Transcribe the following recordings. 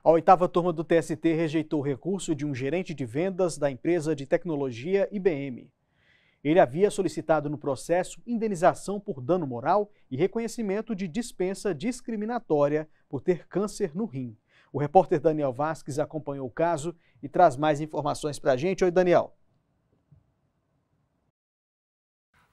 A oitava turma do TST rejeitou o recurso de um gerente de vendas da empresa de tecnologia IBM. Ele havia solicitado no processo indenização por dano moral e reconhecimento de dispensa discriminatória por ter câncer no rim. O repórter Daniel Vasques acompanhou o caso e traz mais informações para a gente. Oi, Daniel.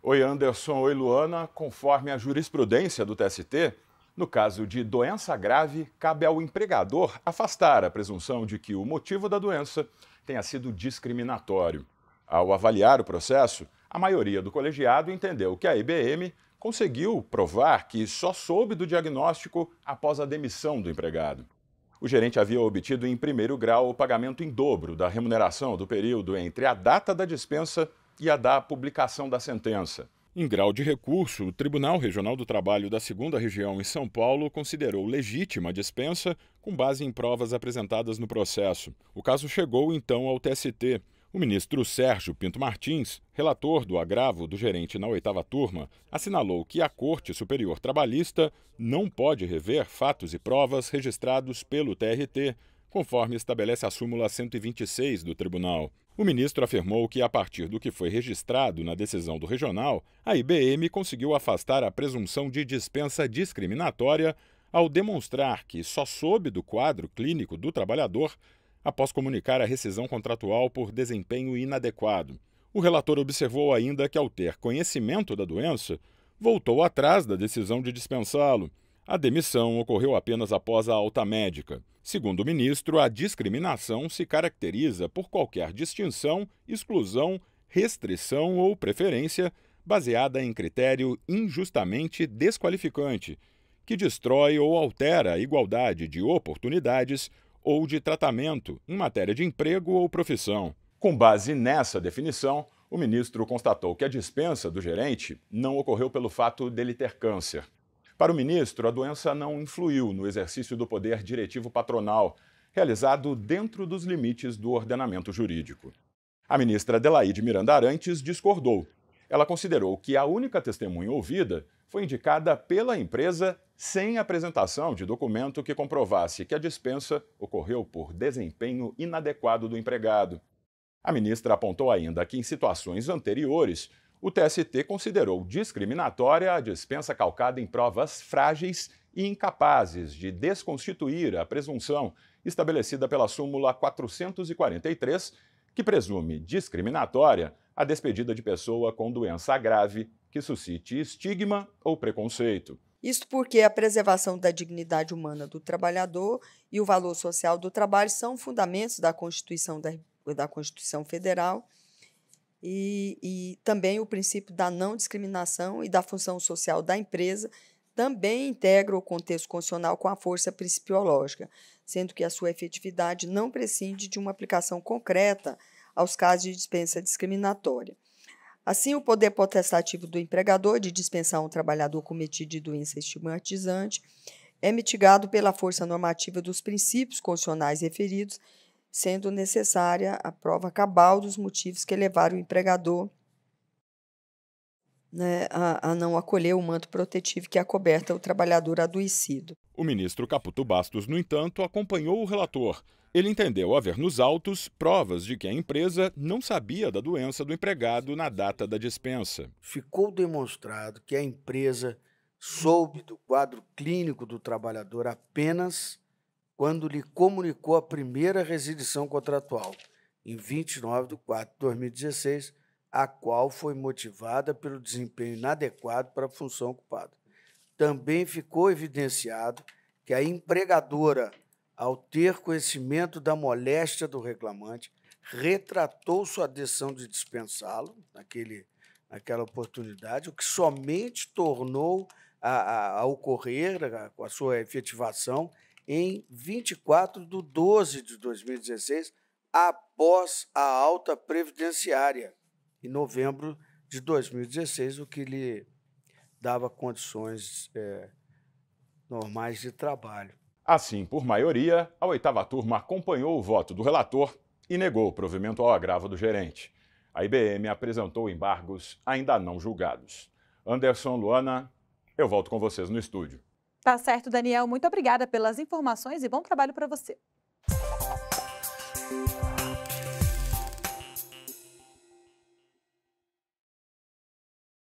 Oi, Anderson. Oi, Luana. Conforme a jurisprudência do TST, no caso de doença grave, cabe ao empregador afastar a presunção de que o motivo da doença tenha sido discriminatório. Ao avaliar o processo, a maioria do colegiado entendeu que a IBM conseguiu provar que só soube do diagnóstico após a demissão do empregado. O gerente havia obtido em primeiro grau o pagamento em dobro da remuneração do período entre a data da dispensa e a da publicação da sentença. Em grau de recurso, o Tribunal Regional do Trabalho da 2ª Região em São Paulo considerou legítima a dispensa com base em provas apresentadas no processo. O caso chegou então ao TST. O ministro Sérgio Pinto Martins, relator do agravo do gerente na oitava turma, assinalou que a Corte Superior Trabalhista não pode rever fatos e provas registrados pelo TRT, conforme estabelece a súmula 126 do tribunal. O ministro afirmou que, a partir do que foi registrado na decisão do regional, a IBM conseguiu afastar a presunção de dispensa discriminatória ao demonstrar que só soube do quadro clínico do trabalhador após comunicar a rescisão contratual por desempenho inadequado. O relator observou ainda que, ao ter conhecimento da doença, voltou atrás da decisão de dispensá-lo. A demissão ocorreu apenas após a alta médica. Segundo o ministro, a discriminação se caracteriza por qualquer distinção, exclusão, restrição ou preferência baseada em critério injustamente desqualificante, que destrói ou altera a igualdade de oportunidades ou de tratamento em matéria de emprego ou profissão. Com base nessa definição, o ministro constatou que a dispensa do gerente não ocorreu pelo fato dele ter câncer. Para o ministro, a doença não influiu no exercício do poder diretivo patronal, realizado dentro dos limites do ordenamento jurídico. A ministra Adelaide Miranda Arantes discordou. Ela considerou que a única testemunha ouvida foi indicada pela empresa sem apresentação de documento que comprovasse que a dispensa ocorreu por desempenho inadequado do empregado. A ministra apontou ainda que, em situações anteriores, o TST considerou discriminatória a dispensa calcada em provas frágeis e incapazes de desconstituir a presunção estabelecida pela súmula 443, que presume discriminatória a despedida de pessoa com doença grave que suscite estigma ou preconceito. Isso porque a preservação da dignidade humana do trabalhador e o valor social do trabalho são fundamentos da Constituição Federal e também o princípio da não discriminação e da função social da empresa também integra o contexto constitucional com a força principiológica, sendo que a sua efetividade não prescinde de uma aplicação concreta aos casos de dispensa discriminatória. Assim, o poder potestativo do empregador de dispensar um trabalhador cometido de doença estigmatizante é mitigado pela força normativa dos princípios constitucionais referidos, sendo necessária a prova cabal dos motivos que levaram o empregador a não acolher o manto protetivo que acoberta o trabalhador adoecido. O ministro Caputo Bastos, no entanto, acompanhou o relator. Ele entendeu haver nos autos provas de que a empresa não sabia da doença do empregado na data da dispensa. Ficou demonstrado que a empresa soube do quadro clínico do trabalhador apenas quando lhe comunicou a primeira resilição contratual, em 29/4/2016, a qual foi motivada pelo desempenho inadequado para a função ocupada. Também ficou evidenciado que a empregadora, ao ter conhecimento da moléstia do reclamante, retratou sua decisão de dispensá-lo naquela oportunidade, o que somente tornou a ocorrer com a sua efetivação em 24/12/2016, após a alta previdenciária, em novembro de 2016, o que lhe dava condições normais de trabalho. Assim, por maioria, a oitava turma acompanhou o voto do relator e negou o provimento ao agravo do gerente. A IBM apresentou embargos ainda não julgados. Anderson, Luana, eu volto com vocês no estúdio. Tá certo, Daniel. Muito obrigada pelas informações e bom trabalho para você.